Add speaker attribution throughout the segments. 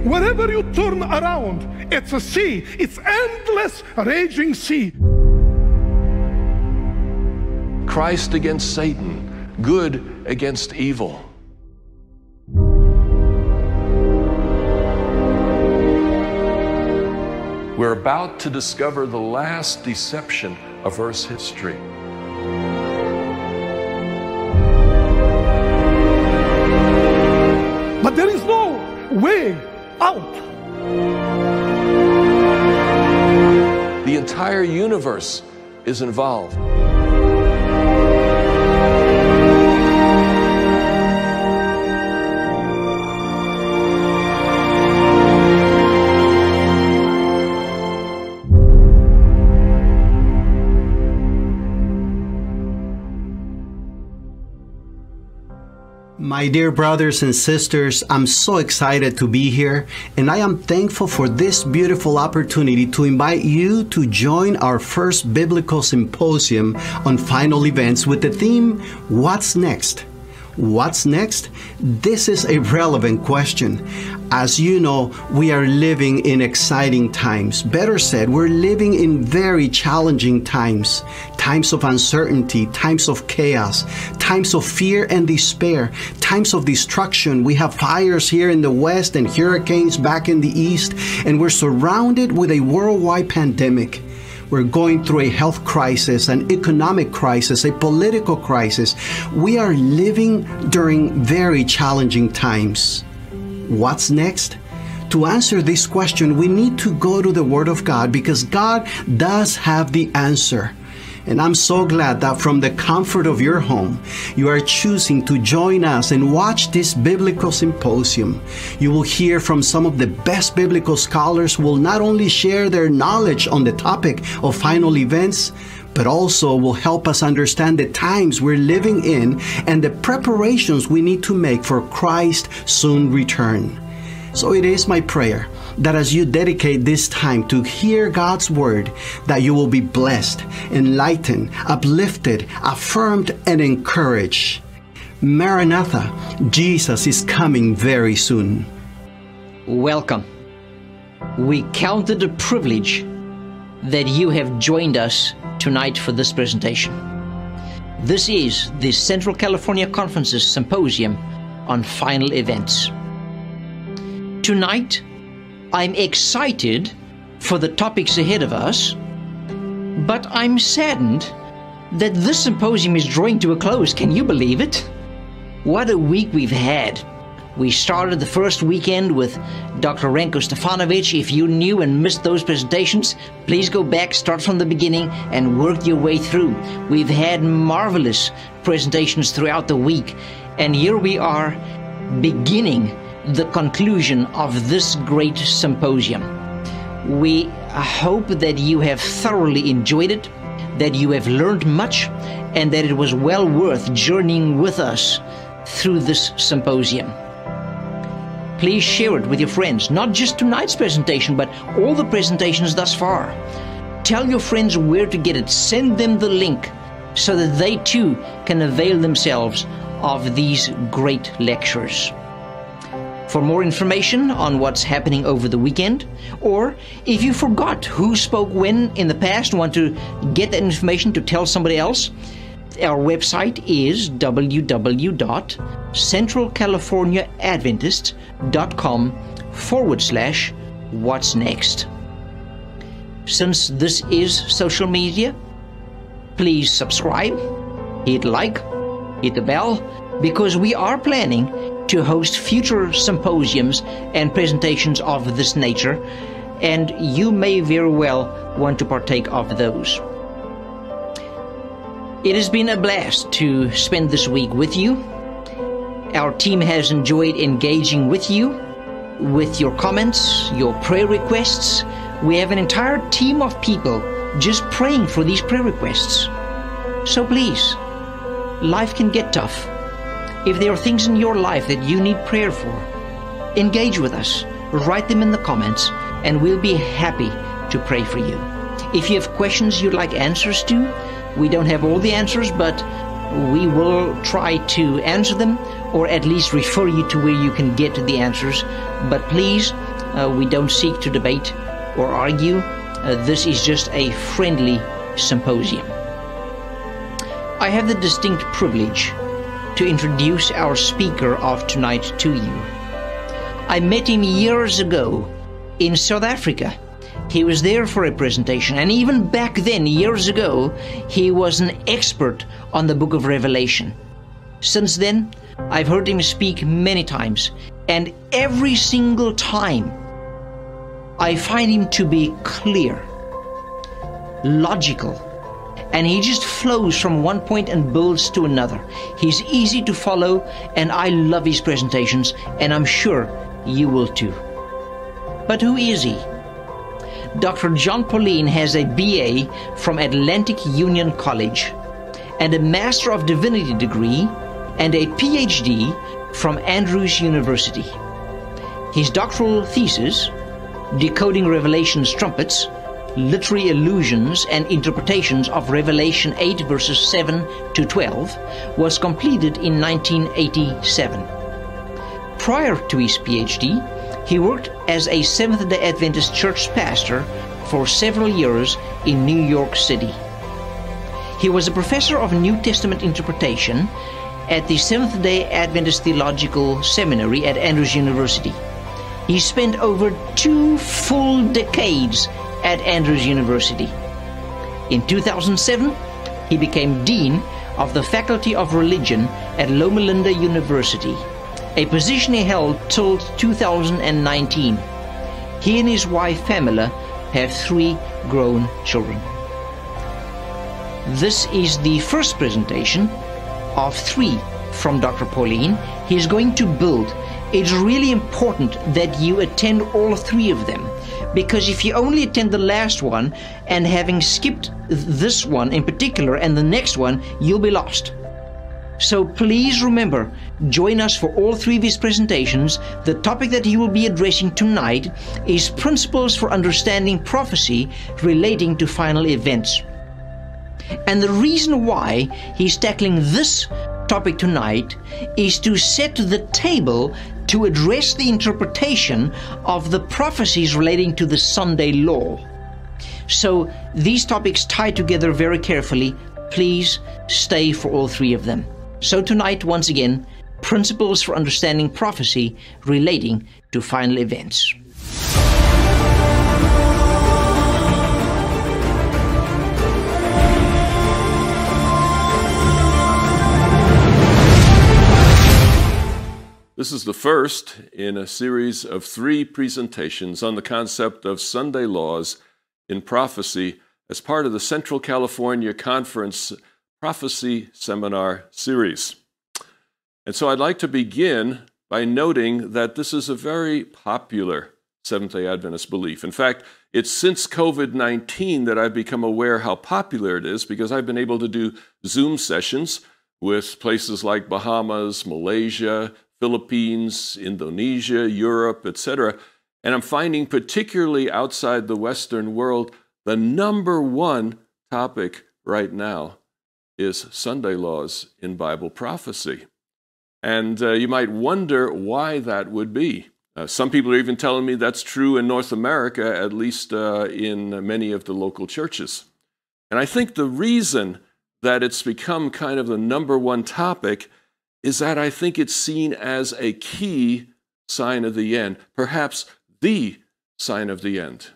Speaker 1: Wherever you turn around, it's a sea. It's endless, raging sea.
Speaker 2: Christ against Satan, good against evil. We're about to discover the last deception of Earth's history.
Speaker 1: But there is no way out.
Speaker 2: The entire universe is involved.
Speaker 3: My dear brothers and sisters, I'm so excited to be here, and I am thankful for this beautiful opportunity to invite you to join our first biblical symposium on final events with the theme, What's Next? What's next? This is a relevant question. As you know, we are living in exciting times. Better said, we're living in very challenging times. Times of uncertainty, times of chaos, times of fear and despair, times of destruction. We have fires here in the West and hurricanes back in the East, and we're surrounded with a worldwide pandemic. We're going through a health crisis, an economic crisis, a political crisis. We are living during very challenging times. What's next? To answer this question, we need to go to the Word of God because God does have the answer. And I'm so glad that from the comfort of your home, you are choosing to join us and watch this biblical symposium. You will hear from some of the best biblical scholars who will not only share their knowledge on the topic of final events, but also will help us understand the times we're living in and the preparations we need to make for Christ's soon return. So it is my prayer that as you dedicate this time to hear God's Word, that you will be blessed, enlightened, uplifted, affirmed, and encouraged. Maranatha, Jesus is coming very soon.
Speaker 4: Welcome. We count it a privilege that you have joined us tonight for this presentation. This is the Central California Conference's Symposium on Final Events. Tonight, I'm excited for the topics ahead of us, but I'm saddened that this symposium is drawing to a close. Can you believe it? What a week we've had. We started the first weekend with Dr. Renko Stefanovic. If you knew and missed those presentations, please go back, start from the beginning, and work your way through. We've had marvelous presentations throughout the week, and here we are beginning the conclusion of this great symposium. We hope that you have thoroughly enjoyed it, that you have learned much, and that it was well worth journeying with us through this symposium. Please share it with your friends, not just tonight's presentation, but all the presentations thus far. Tell your friends where to get it. Send them the link so that they too can avail themselves of these great lectures. For more information on what's happening over the weekend, or if you forgot who spoke when in the past and want to get that information to tell somebody else, our website is www.centralcaliforniaadventist.com/what's next. Since this is social media, please subscribe, hit like, hit the bell, because we are planning to host future symposiums and presentations of this nature, and you may very well want to partake of those. It has been a blast to spend this week with you. Our team has enjoyed engaging with you, with your comments, your prayer requests. We have an entire team of people just praying for these prayer requests. So please, life can get tough. If there are things in your life that you need prayer for, engage with us. Write them in the comments, and we'll be happy to pray for you. If you have questions you'd like answers to, we don't have all the answers, but we will try to answer them, or at least refer you to where you can get the answers. But please We don't seek to debate or argue. This is just a friendly symposium. I have the distinct privilege to introduce our speaker of tonight to you. I met him years ago in South Africa. He was there for a presentation, and even back then, years ago, he was an expert on the book of Revelation. Since then, I've heard him speak many times, and every single time, I find him to be clear, logical, and he just flows from one point and builds to another. He's easy to follow, and I love his presentations, and I'm sure you will too. But who is he? Dr. Jon Paulien has a BA from Atlantic Union College and a Master of Divinity degree and a PhD from Andrews University. His doctoral thesis, Decoding Revelation's Trumpets, Literary Allusions and Interpretations of Revelation 8 verses 7 to 12, was completed in 1987. Prior to his PhD, he worked as a Seventh-day Adventist church pastor for several years in New York City. He was a professor of New Testament interpretation at the Seventh-day Adventist Theological Seminary at Andrews University. He spent over 2 full decades at Andrews University. In 2007, he became Dean of the Faculty of Religion at Loma Linda University, a position he held till 2019. He and his wife Pamela have 3 grown children. This is the first presentation of 3 from Dr. Paulien. He is going to build. It's really important that you attend all 3 of them, because if you only attend the last one and having skipped this one in particular and the next one, you'll be lost. So please remember, join us for all 3 of his presentations. The topic that he will be addressing tonight is Principles for Understanding Prophecy Relating to Final Events. And the reason why he's tackling this topic tonight is to set the table to address the interpretation of the prophecies relating to the Sunday law. So these topics tie together very carefully. Please stay for all 3 of them. So tonight, once again, Principles for Understanding Prophecy Relating to Final Events.
Speaker 2: This is the first in a series of 3 presentations on the concept of Sunday laws in prophecy as part of the Central California Confrence Prophecy Seminar Series. And so I'd like to begin by noting that this is a very popular Seventh-day Adventist belief. In fact, it's since COVID-19 that I've become aware how popular it is, because I've been able to do Zoom sessions with places like Bahamas, Malaysia, Philippines, Indonesia, Europe, etc. And I'm finding, particularly outside the Western world, the #1 topic right now is Sunday laws in Bible prophecy. And you might wonder why that would be. Some people are even telling me that's true in North America, at least in many of the local churches. And I think the reason that it's become kind of the #1 topic is that I think it's seen as a key sign of the end, perhaps the sign of the end.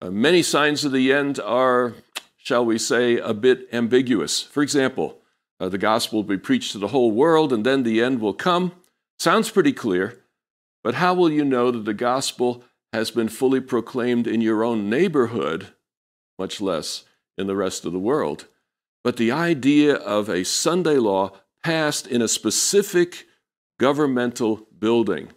Speaker 2: Many signs of the end are, shall we say, a bit ambiguous. For example, the gospel will be preached to the whole world and then the end will come. Sounds pretty clear, but how will you know that the gospel has been fully proclaimed in your own neighborhood, much less in the rest of the world? But the idea of a Sunday law passed in a specific governmental building,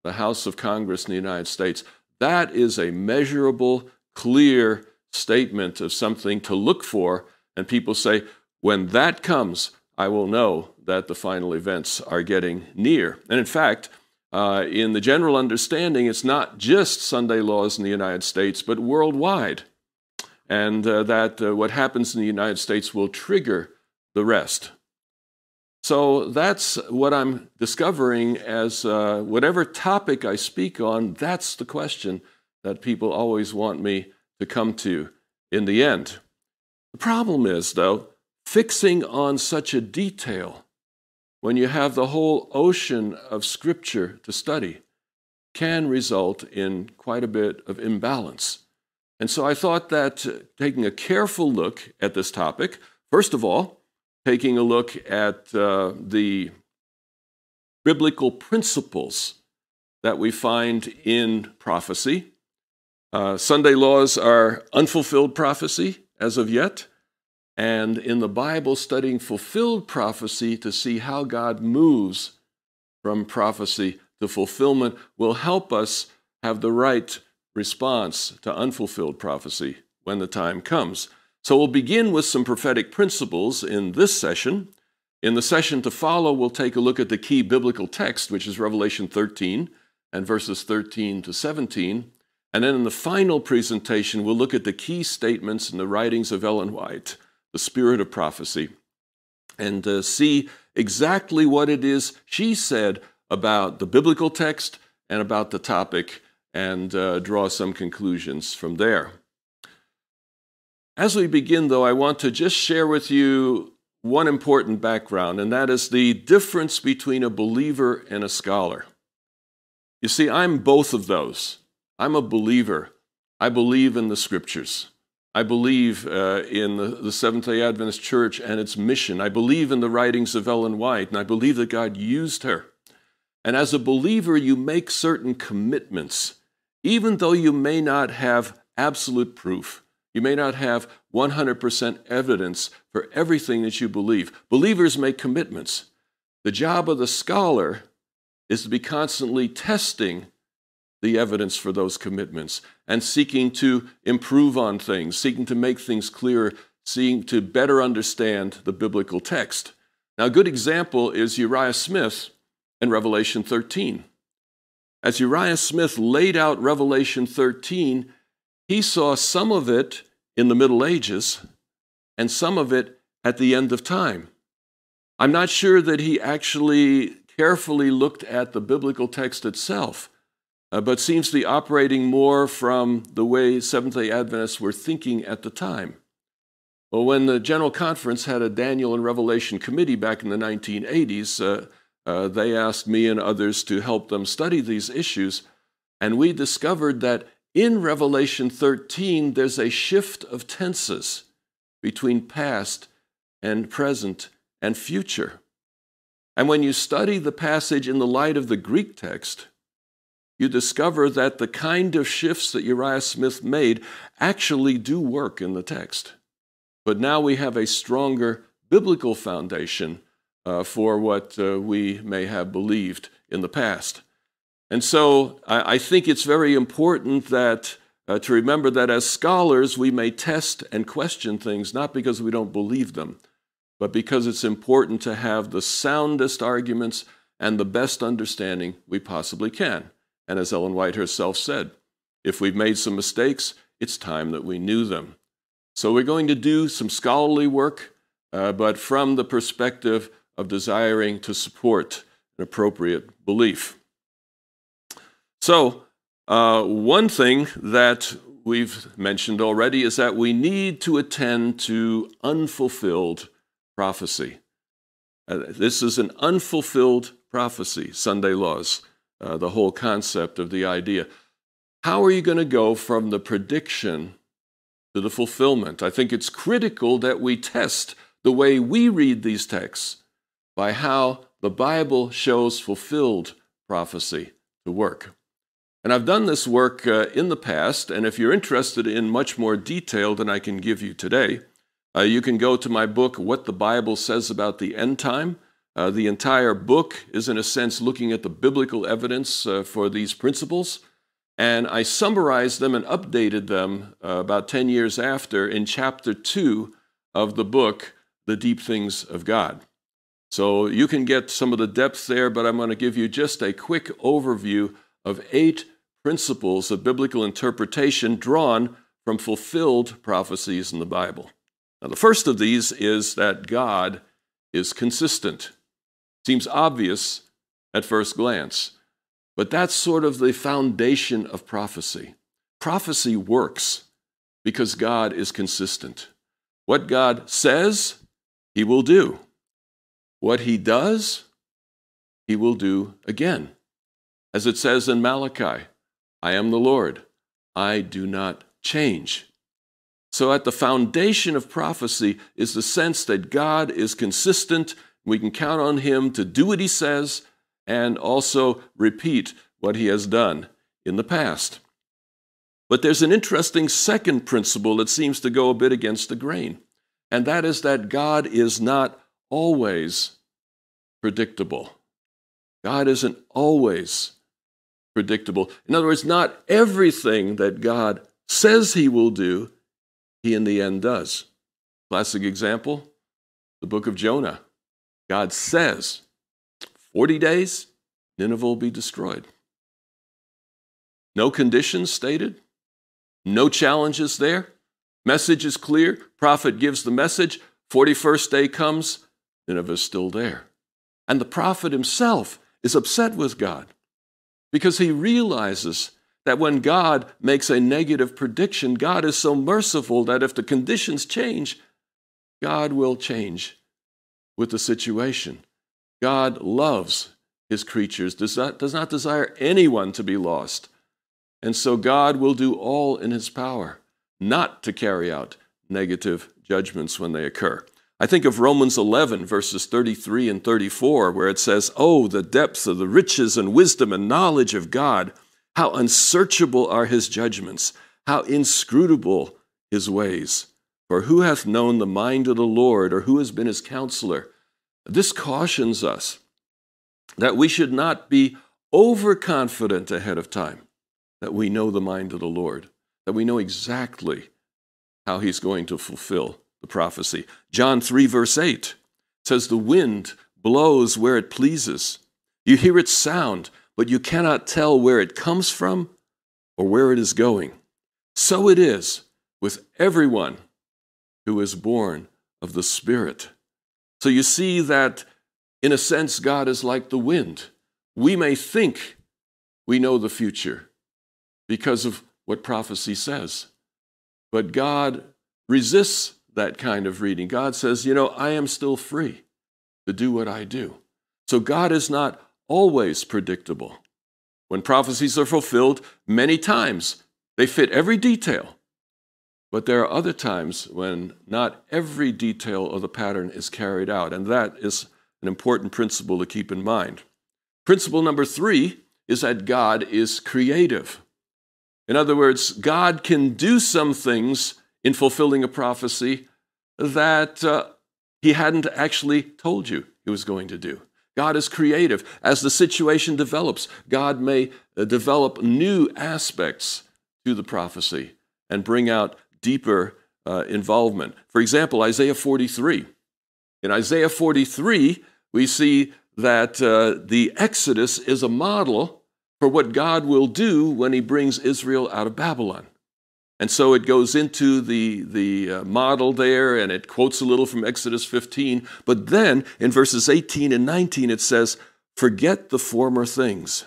Speaker 2: the House of Congress in the United States, that is a measurable, clear statement of something to look for, and people say, when that comes, I will know that the final events are getting near. And in fact, in the general understanding, it's not just Sunday laws in the United States, but worldwide, and that what happens in the United States will trigger the rest. So that's what I'm discovering as whatever topic I speak on, that's the question that people always want me to come to in the end. The problem is, though, fixing on such a detail when you have the whole ocean of Scripture to study can result in quite a bit of imbalance. And so I thought that taking a careful look at this topic, first of all, taking a look at the biblical principles that we find in prophecy. Sunday laws are unfulfilled prophecy as of yet, and in the Bible, studying fulfilled prophecy to see how God moves from prophecy to fulfillment will help us have the right response to unfulfilled prophecy when the time comes. So we'll begin with some prophetic principles in this session. In the session to follow, we'll take a look at the key biblical text, which is Revelation 13 and verses 13 to 17. And then in the final presentation, we'll look at the key statements in the writings of Ellen White, The Spirit of Prophecy, and see exactly what it is she said about the biblical text and about the topic, and draw some conclusions from there. As we begin, though, I want to just share with you one important background, and that is the difference between a believer and a scholar. You see, I'm both of those. I'm a believer. I believe in the Scriptures. I believe in the Seventh-day Adventist Church and its mission. I believe in the writings of Ellen White, and I believe that God used her. And as a believer, you make certain commitments, even though you may not have absolute proof. You may not have 100% evidence for everything that you believe. Believers make commitments. The job of the scholar is to be constantly testing the evidence for those commitments and seeking to improve on things, seeking to make things clearer, seeking to better understand the biblical text. Now, a good example is Uriah Smith in Revelation 13. As Uriah Smith laid out Revelation 13, he saw some of it in the Middle Ages and some of it at the end of time. I'm not sure that he actually carefully looked at the biblical text itself, but seems to be operating more from the way Seventh-day Adventists were thinking at the time. Well, when the General Conference had a Daniel and Revelation committee back in the 1980s, they asked me and others to help them study these issues, and we discovered that in Revelation 13, there's a shift of tenses between past and present and future. And when you study the passage in the light of the Greek text, you discover that the kind of shifts that Uriah Smith made actually do work in the text. But now we have a stronger biblical foundation for what we may have believed in the past. And so I think it's very important that to remember that as scholars, we may test and question things, not because we don't believe them, but because it's important to have the soundest arguments and the best understanding we possibly can. And as Ellen White herself said, if we've made some mistakes, it's time that we knew them. So we're going to do some scholarly work, but from the perspective of desiring to support an appropriate belief. So one thing that we've mentioned already is that we need to attend to unfulfilled prophecy. This is an unfulfilled prophecy, Sunday laws. The whole concept of the idea. How are you going to go from the prediction to the fulfillment? I think it's critical that we test the way we read these texts by how the Bible shows fulfilled prophecy to work. And I've done this work in the past, and if you're interested in much more detail than I can give you today, you can go to my book, What the Bible Says About the End Time. The entire book is, in a sense, looking at the biblical evidence for these principles, and I summarized them and updated them about 10 years after in chapter 2 of the book, The Deep Things of God. So you can get some of the depth there, but I'm going to give you just a quick overview of 8 principles of biblical interpretation drawn from fulfilled prophecies in the Bible. Now, the first of these is that God is consistent. Seems obvious at first glance, but that's sort of the foundation of prophecy. Prophecy works because God is consistent. What God says, He will do. What He does, He will do again. As it says in Malachi, I am the Lord, I do not change. So at the foundation of prophecy is the sense that God is consistent. We can count on Him to do what He says and also repeat what He has done in the past. But there's an interesting second principle that seems to go a bit against the grain, and that is that God is not always predictable. God isn't always predictable. In other words, not everything that God says He will do, He in the end does. Classic example, the book of Jonah. God says, 40 days, Nineveh will be destroyed. No conditions stated, no challenges there. Message is clear, prophet gives the message, 41st day comes, Nineveh is still there. And the prophet himself is upset with God because he realizes that when God makes a negative prediction, God is so merciful that if the conditions change, God will change with the situation. God loves His creatures, does not desire anyone to be lost. And so God will do all in His power not to carry out negative judgments when they occur. I think of Romans 11, verses 33 and 34, where it says, "Oh, the depth of the riches and wisdom and knowledge of God! How unsearchable are His judgments, how inscrutable His ways. For who hath known the mind of the Lord, or who has been His counselor?" This cautions us that we should not be overconfident ahead of time, that we know the mind of the Lord, that we know exactly how He's going to fulfill the prophecy. John 3, verse 8 says, "The wind blows where it pleases. You hear its sound, but you cannot tell where it comes from or where it is going. So it is with everyone who is born of the Spirit." So you see that, in a sense, God is like the wind. We may think we know the future because of what prophecy says, but God resists that kind of reading. God says, I am still free to do what I do. So God is not always predictable. When prophecies are fulfilled, many times they fit every detail. But there are other times when not every detail of the pattern is carried out, and that is an important principle to keep in mind. Principle number 3 is that God is creative. In other words, God can do some things in fulfilling a prophecy that He hadn't actually told you He was going to do. God is creative. As the situation develops, God may develop new aspects to the prophecy and bring out deeper involvement. For example, Isaiah 43. In Isaiah 43, we see that the Exodus is a model for what God will do when He brings Israel out of Babylon. And so it goes into the model there, and it quotes a little from Exodus 15. But then in verses 18 and 19, it says, "Forget the former things.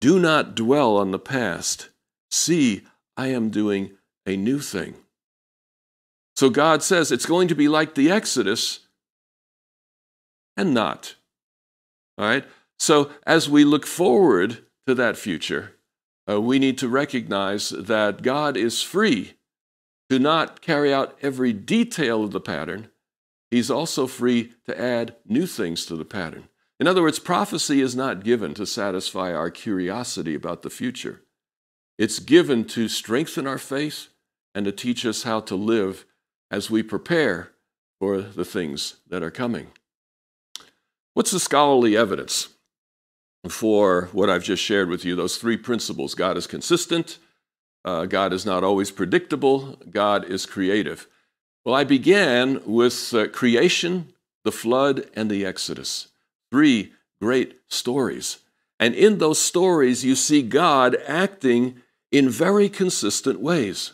Speaker 2: Do not dwell on the past. See, I am doing a new thing." So God says it's going to be like the Exodus and not. All right? So as we look forward to that future, we need to recognize that God is free to not carry out every detail of the pattern. He's also free to add new things to the pattern. In other words, prophecy is not given to satisfy our curiosity about the future. It's given to strengthen our faith and to teach us how to live as we prepare for the things that are coming. What's the scholarly evidence for what I've just shared with you, those 3 principles? God is consistent, God is not always predictable, God is creative. Well, I began with creation, the flood, and the Exodus. 3 great stories. And in those stories, you see God acting in very consistent ways.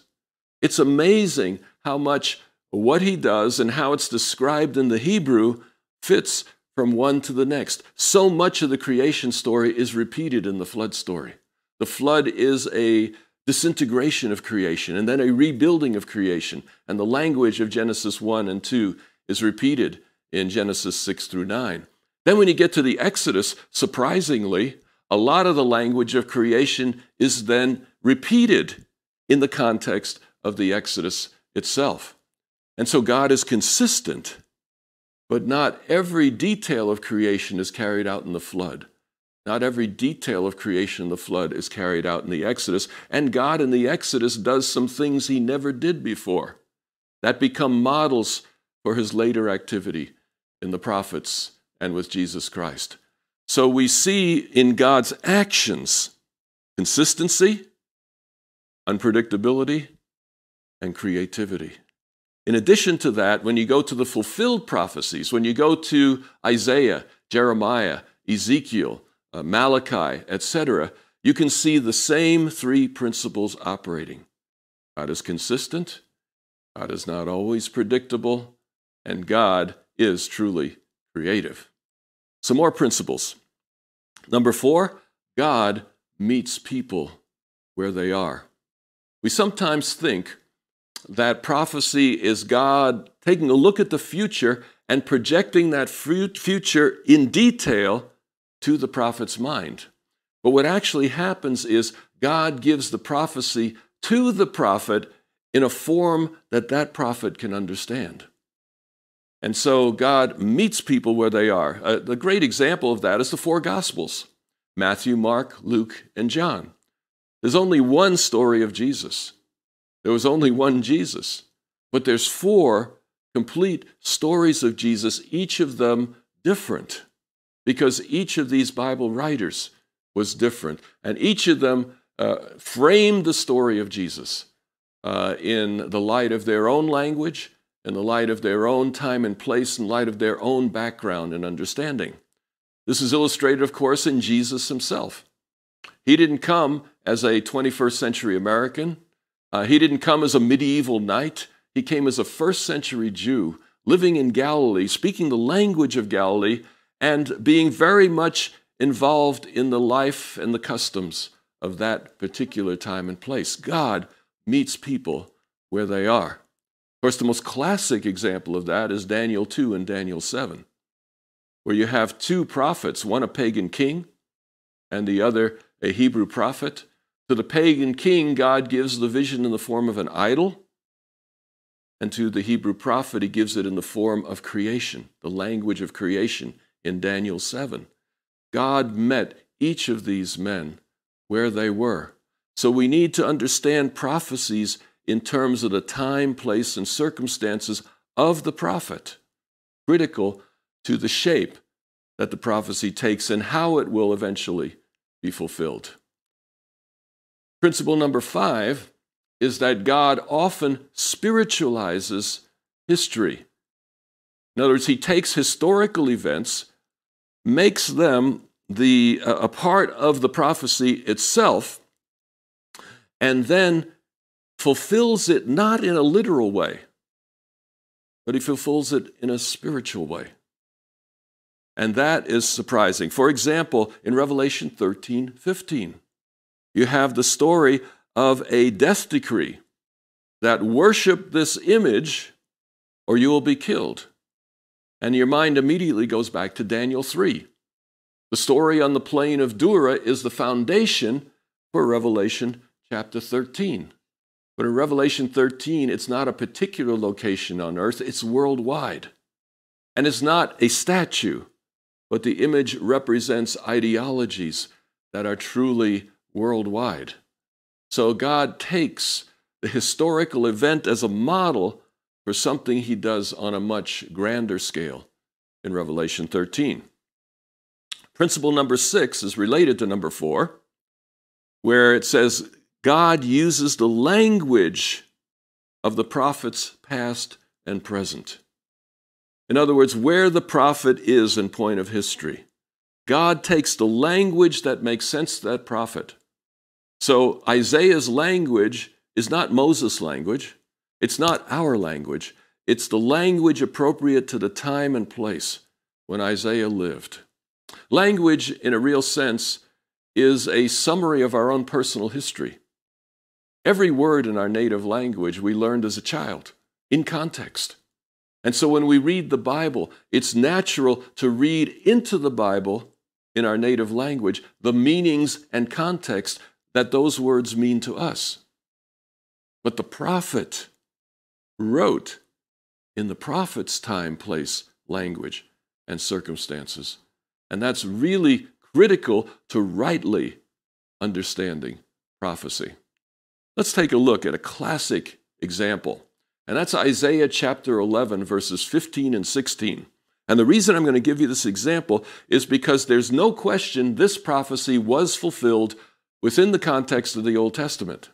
Speaker 2: It's amazing how much what He does and how it's described in the Hebrew fits from one to the next. So much of the creation story is repeated in the flood story. The flood is a disintegration of creation and then a rebuilding of creation. And the language of Genesis 1 and 2 is repeated in Genesis 6 through 9. Then when you get to the Exodus, surprisingly, a lot of the language of creation is then repeated in the context of the Exodus itself. And so God is consistent, but not every detail of creation is carried out in the flood. Not every detail of creation in the flood is carried out in the Exodus, and God in the Exodus does some things he never did before that become models for his later activity in the prophets and with Jesus Christ. So we see in God's actions consistency, unpredictability, and creativity. In addition to that, when you go to the fulfilled prophecies, when you go to Isaiah, Jeremiah, Ezekiel, Malachi, etc., you can see the same three principles operating. God is consistent, God is not always predictable, and God is truly creative. Some more principles. Number 4, God meets people where they are. We sometimes think that prophecy is God taking a look at the future and projecting that future in detail to the prophet's mind. But what actually happens is God gives the prophecy to the prophet in a form that that prophet can understand. And so God meets people where they are. The great example of that is the 4 Gospels: Matthew, Mark, Luke, and John. There's only one story of Jesus. There was only one Jesus. But there's 4 complete stories of Jesus, each of them different, because each of these Bible writers was different. And each of them framed the story of Jesus in the light of their own language, in the light of their own time and place, in light of their own background and understanding. This is illustrated, of course, in Jesus himself. He didn't come as a 21st century American. He didn't come as a medieval knight. He came as a first century Jew living in Galilee, speaking the language of Galilee, and being very much involved in the life and the customs of that particular time and place. God meets people where they are. Of course, the most classic example of that is Daniel 2 and Daniel 7, where you have 2 prophets, one a pagan king and the other a Hebrew prophet. To the pagan king, God gives the vision in the form of an idol, and to the Hebrew prophet, he gives it in the form of creation, the language of creation in Daniel 7. God met each of these men where they were. So we need to understand prophecies in terms of the time, place, and circumstances of the prophet, critical to the shape that the prophecy takes and how it will eventually be fulfilled. Principle number 5 is that God often spiritualizes history. In other words, he takes historical events, makes them a part of the prophecy itself, and then fulfills it not in a literal way, but he fulfills it in a spiritual way. And that is surprising. For example, in Revelation 13:15, you have the story of a death decree that worship this image or you will be killed. And your mind immediately goes back to Daniel 3. The story on the plain of Dura is the foundation for Revelation chapter 13. But in Revelation 13, it's not a particular location on earth, it's worldwide. And it's not a statue, but the image represents ideologies that are truly worldwide. So God takes the historical event as a model for something he does on a much grander scale in Revelation 13. Principle number 6 is related to number 4, where it says God uses the language of the prophets past and present. In other words, where the prophet is in point of history, God takes the language that makes sense to that prophet. So Isaiah's language is not Moses' language. It's not our language. It's the language appropriate to the time and place. when Isaiah lived. Language, in a real sense, is a summary of our own personal history. Every word in our native language we learned as a child, in context. And so when we read the Bible, it's natural to read into the Bible, in our native language, the meanings and context that those words mean to us. But the prophet wrote in the prophet's time, place, language, and circumstances. And that's really critical to rightly understanding prophecy. Let's take a look at a classic example, and that's Isaiah chapter 11, verses 15 and 16. And the reason I'm going to give you this example is because there's no question this prophecy was fulfilled within the context of the Old Testament.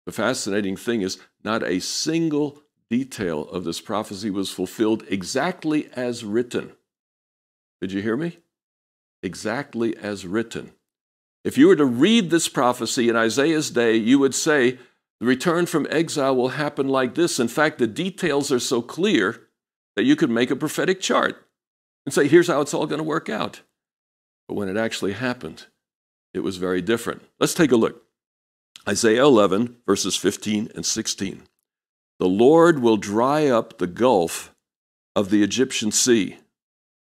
Speaker 2: The fascinating thing is not a single detail of this prophecy was fulfilled exactly as written. Did you hear me? Exactly as written. If you were to read this prophecy in Isaiah's day, you would say the return from exile will happen like this. In fact, the details are so clear that you could make a prophetic chart and say, here's how it's all going to work out. But when it actually happened, it was very different. Let's take a look. Isaiah 11, verses 15 and 16. The Lord will dry up the gulf of the Egyptian sea.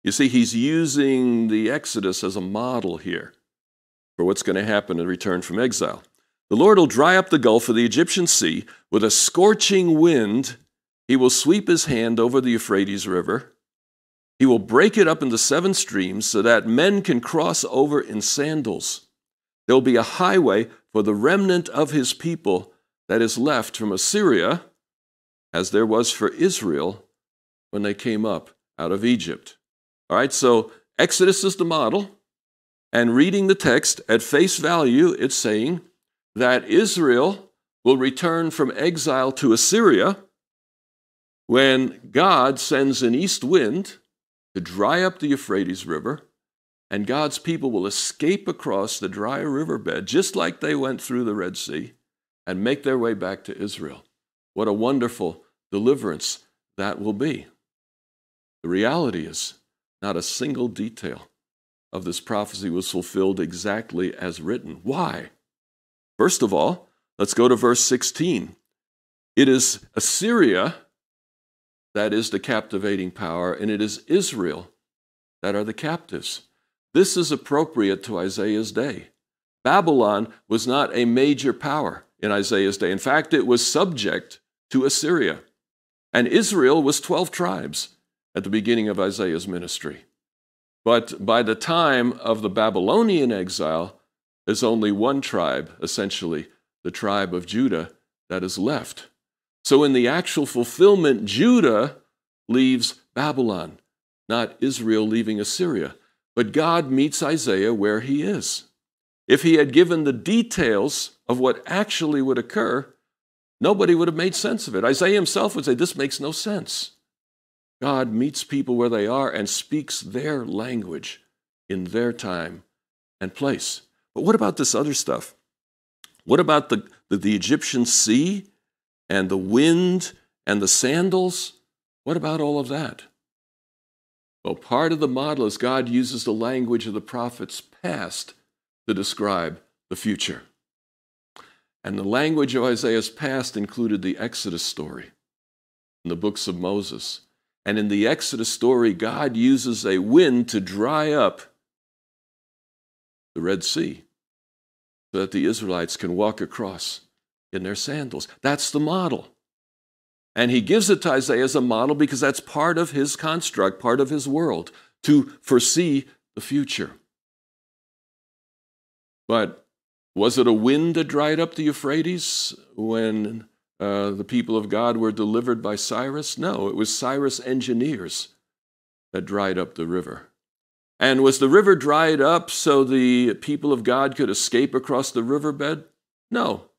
Speaker 2: You see, he's using the Exodus as a model here for what's going to happen in return from exile. The Lord will dry up the gulf of the Egyptian sea with a scorching wind. He will sweep his hand over the Euphrates River. He will break it up into 7 streams so that men can cross over in sandals. There will be a highway for the remnant of his people that is left from Assyria, as there was for Israel when they came up out of Egypt. All right, so Exodus is the model, and reading the text at face value, it's saying that Israel will return from exile to Assyria when God sends an east wind to dry up the Euphrates River, and God's people will escape across the dry riverbed, just like they went through the Red Sea, and make their way back to Israel. What a wonderful deliverance that will be. The reality is, not a single detail of this prophecy was fulfilled exactly as written. Why? First of all, let's go to verse 16. It is Assyria that is the captivating power, and it is Israel that are the captives. This is appropriate to Isaiah's day. Babylon was not a major power in Isaiah's day. In fact, it was subject to Assyria. And Israel was 12 tribes at the beginning of Isaiah's ministry. But by the time of the Babylonian exile, there's only one tribe, essentially, the tribe of Judah, that is left. So in the actual fulfillment, Judah leaves Babylon, not Israel leaving Assyria. But God meets Isaiah where he is. If he had given the details of what actually would occur, nobody would have made sense of it. Isaiah himself would say, this makes no sense. God meets people where they are and speaks their language in their time and place. But what about this other stuff? What about the Egyptian sea and the wind and the sandals? What about all of that? Well, part of the model is God uses the language of the prophet's past to describe the future. And the language of Isaiah's past included the Exodus story in the books of Moses. And in the Exodus story, God uses a wind to dry up the Red Sea so that the Israelites can walk across in their sandals. That's the model. And he gives it to Isaiah as a model because that's part of his construct, part of his world, to foresee the future. But was it a wind that dried up the Euphrates when the people of God were delivered by Cyrus? No, it was Cyrus' engineers that dried up the river. And was the river dried up so the people of God could escape across the riverbed? No,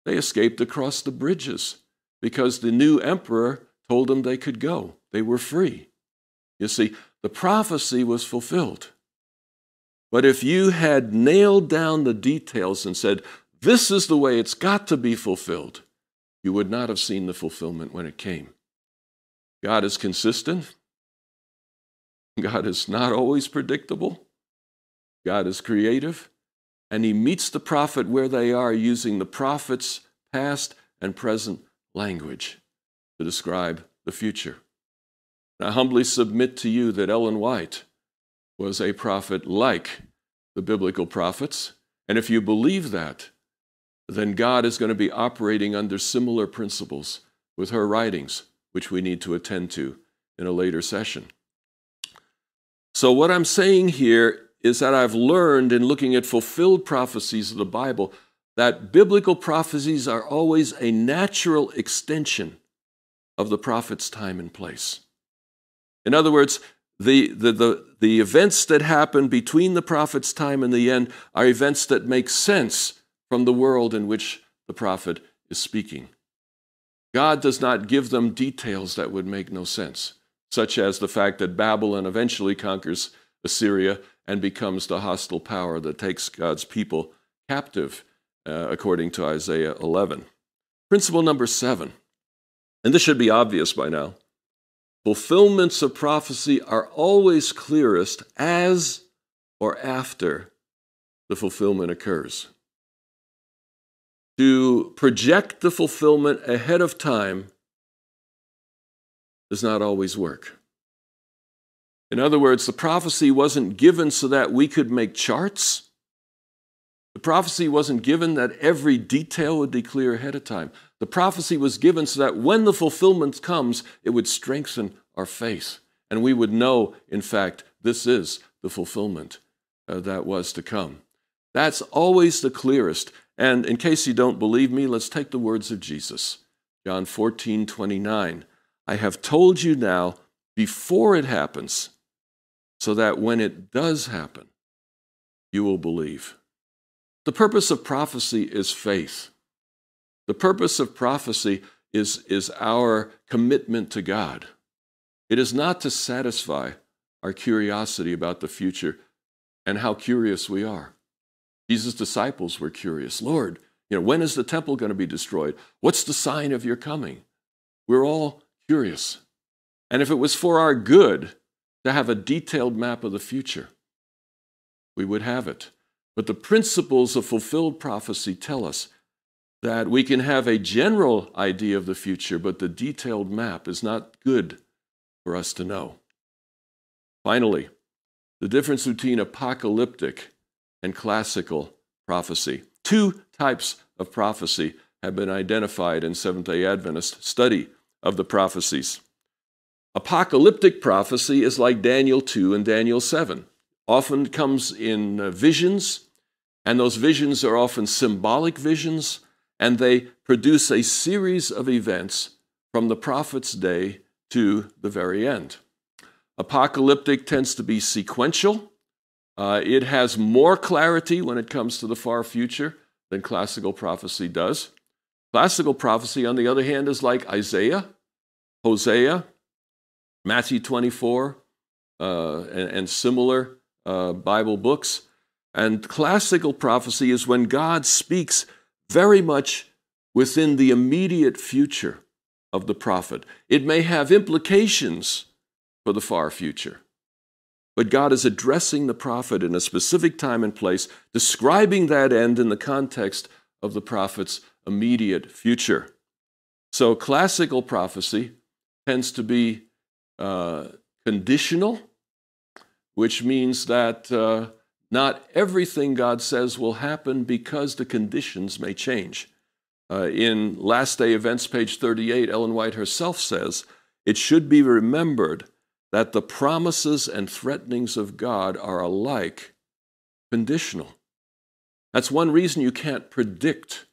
Speaker 2: they escaped across the bridges because the new emperor told them they could go. They were free. You see, the prophecy was fulfilled. But if you had nailed down the details and said, this is the way it's got to be fulfilled, you would not have seen the fulfillment when it came. God is consistent. God is not always predictable. God is creative, and he meets the prophet where they are using the prophet's past and present language to describe the future. And I humbly submit to you that Ellen White was a prophet like the biblical prophets, and if you believe that, then God is going to be operating under similar principles with her writings, which we need to attend to in a later session. So what I'm saying here is that I've learned in looking at fulfilled prophecies of the Bible that biblical prophecies are always a natural extension of the prophet's time and place. In other words, the events that happen between the prophet's time and the end are events that make sense from the world in which the prophet is speaking. God does not give them details that would make no sense, such as the fact that Babylon eventually conquers Assyria and becomes the hostile power that takes God's people captive, according to Isaiah 11. Principle number 7, and this should be obvious by now. Fulfillments of prophecy are always clearest as or after the fulfillment occurs. To project the fulfillment ahead of time does not always work. In other words, the prophecy wasn't given so that we could make charts. The prophecy wasn't given that every detail would be clear ahead of time. The prophecy was given so that when the fulfillment comes, it would strengthen our faith. And we would know, in fact, this is the fulfillment that was to come. That's always the clearest. And in case you don't believe me, let's take the words of Jesus. John 14:29. I have told you now before it happens, so that when it does happen, you will believe. The purpose of prophecy is faith. The purpose of prophecy is our commitment to God. It is not to satisfy our curiosity about the future and how curious we are. Jesus' disciples were curious. Lord, when is the temple going to be destroyed? What's the sign of your coming? We're all curious. And if it was for our good to have a detailed map of the future, we would have it. But the principles of fulfilled prophecy tell us that we can have a general idea of the future, but the detailed map is not good for us to know. Finally, the difference between apocalyptic and classical prophecy. 2 types of prophecy have been identified in Seventh-day Adventist study of the prophecies. Apocalyptic prophecy is like Daniel 2 and Daniel 7. Often comes in visions, and those visions are often symbolic visions, and they produce a series of events from the prophet's day to the very end. Apocalyptic tends to be sequential. It has more clarity when it comes to the far future than classical prophecy does. Classical prophecy, on the other hand, is like Isaiah, Hosea, Matthew 24, and similar Bible books. And classical prophecy is when God speaks very much within the immediate future of the prophet. It may have implications for the far future, but God is addressing the prophet in a specific time and place, describing that end in the context of the prophet's immediate future. So classical prophecy tends to be conditional, which means that not everything God says will happen because the conditions may change. In Last Day Events, page 38, Ellen White herself says, it should be remembered that the promises and threatenings of God are alike conditional. That's one reason you can't predict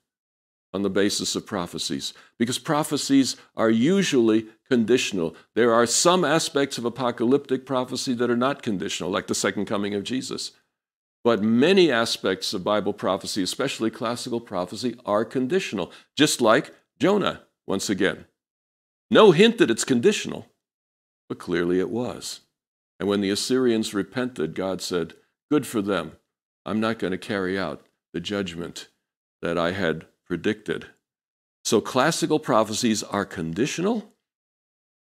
Speaker 2: on the basis of prophecies, because prophecies are usually conditional. There are some aspects of apocalyptic prophecy that are not conditional, like the second coming of Jesus. But many aspects of Bible prophecy, especially classical prophecy, are conditional, just like Jonah, once again. No hint that it's conditional, but clearly it was. And when the Assyrians repented, God said, good for them. I'm not going to carry out the judgment that I had predicted. So classical prophecies are conditional,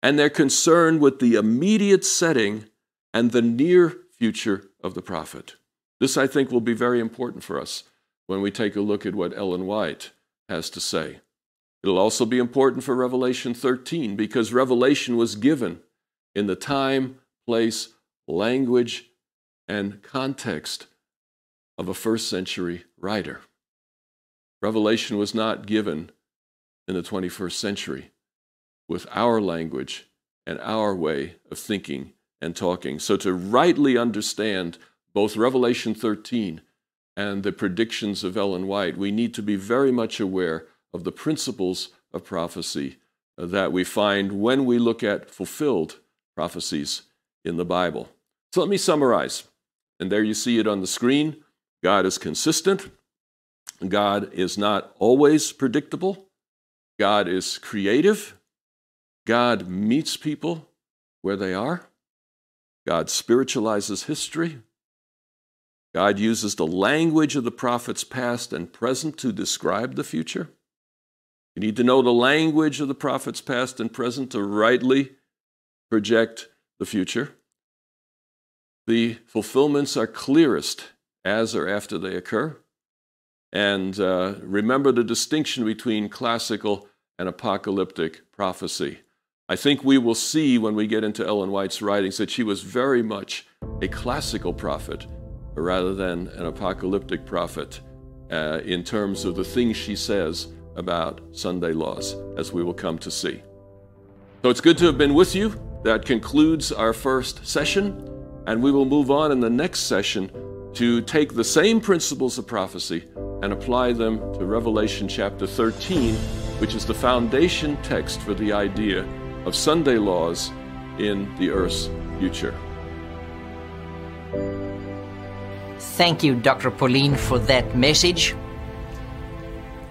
Speaker 2: and they're concerned with the immediate setting and the near future of the prophet. This, I think, will be very important for us when we take a look at what Ellen White has to say. It'll also be important for Revelation 13, because Revelation was given in the time, place, language, and context of a first-century writer. Revelation was not given in the 21st century with our language and our way of thinking and talking. So to rightly understand both Revelation 13 and the predictions of Ellen White, we need to be very much aware of the principles of prophecy that we find when we look at fulfilled prophecies in the Bible. So let me summarize. And there you see it on the screen. God is consistent. God is not always predictable. God is creative. God meets people where they are. God spiritualizes history. God uses the language of the prophets past and present to describe the future. You need to know the language of the prophets past and present to rightly project the future. The fulfillments are clearest as or after they occur. And remember the distinction between classical and apocalyptic prophecy. I think we will see when we get into Ellen White's writings that she was very much a classical prophet rather than an apocalyptic prophet in terms of the things she says about Sunday laws, as we will come to see. So it's good to have been with you. That concludes our first session, and we will move on in the next session to take the same principles of prophecy and apply them to Revelation chapter 13, which is the foundation text for the idea of Sunday laws in the earth's future.
Speaker 4: Thank you, Dr. Paulien, for that message.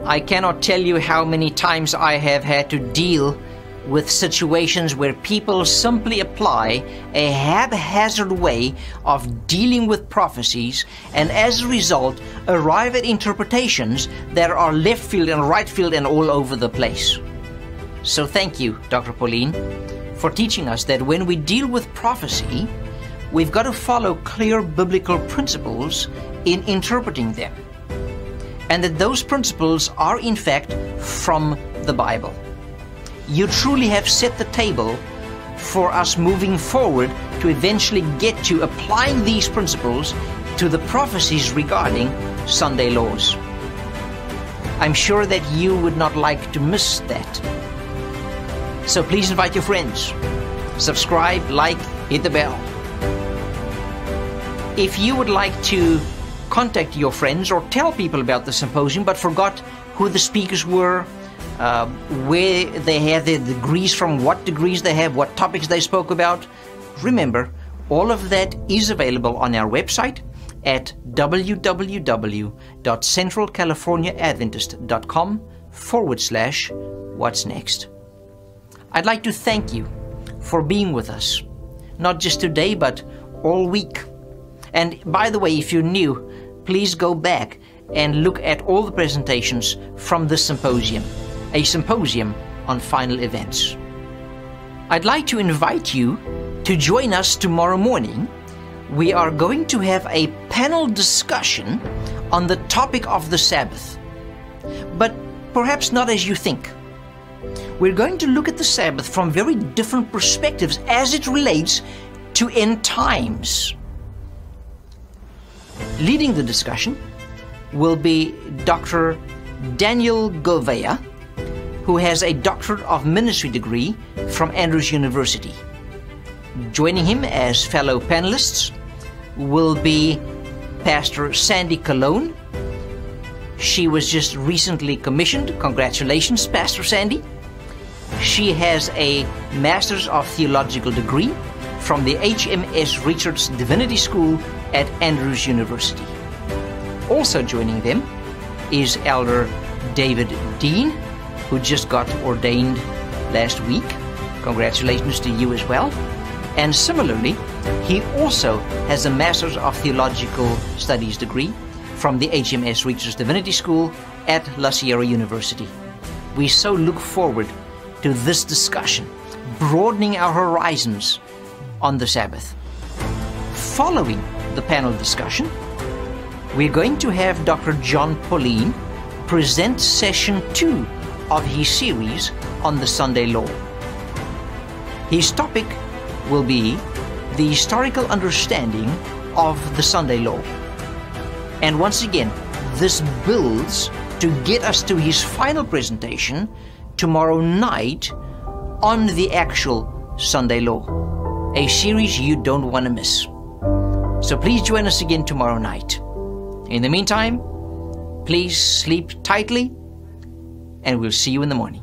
Speaker 4: I cannot tell you how many times I have had to deal with situations where people simply apply a haphazard way of dealing with prophecies and as a result arrive at interpretations that are left field and right field and all over the place. So thank you, Dr. Paulien, for teaching us that when we deal with prophecy, we've got to follow clear biblical principles in interpreting them, and that those principles are in fact from the Bible. You truly have set the table for us moving forward to eventually get to applying these principles to the prophecies regarding Sunday laws. I'm sure that you would not like to miss that. So please invite your friends. Subscribe, like, hit the bell. If you would like to contact your friends or tell people about the symposium but forgot who the speakers were, where they had their degrees from, what degrees they have, what topics they spoke about, remember, all of that is available on our website at www.centralcaliforniaadventist.com/what's next. I'd like to thank you for being with us, not just today, but all week. And by the way, if you're new, please go back and look at all the presentations from this symposium, a symposium on final events. I'd like to invite you to join us tomorrow morning. We are going to have a panel discussion on the topic of the Sabbath, but perhaps not as you think. We're going to look at the Sabbath from very different perspectives as it relates to end times. Leading the discussion will be Dr. Daniel Govea, who has a Doctorate of Ministry degree from Andrews University. Joining him as fellow panelists will be Pastor Sandy Cologne. She was just recently commissioned. Congratulations, Pastor Sandy. She has a Master's of Theological degree from the HMS Richards Divinity School at Andrews University. Also joining them is Elder David Dean, who just got ordained last week. Congratulations to you as well. And similarly, he also has a Master's of Theological Studies degree from the HMS Richards Divinity School at La Sierra University. We so look forward to this discussion, broadening our horizons on the Sabbath. Following the panel discussion, we're going to have Dr. Jon Paulien present session 2 of his series on the Sunday Law. His topic will be the historical understanding of the Sunday Law. And once again, this builds to get us to his final presentation tomorrow night on the actual Sunday Law, a series you don't want to miss. So please join us again tomorrow night. In the meantime, please sleep tightly, and we'll see you in the morning.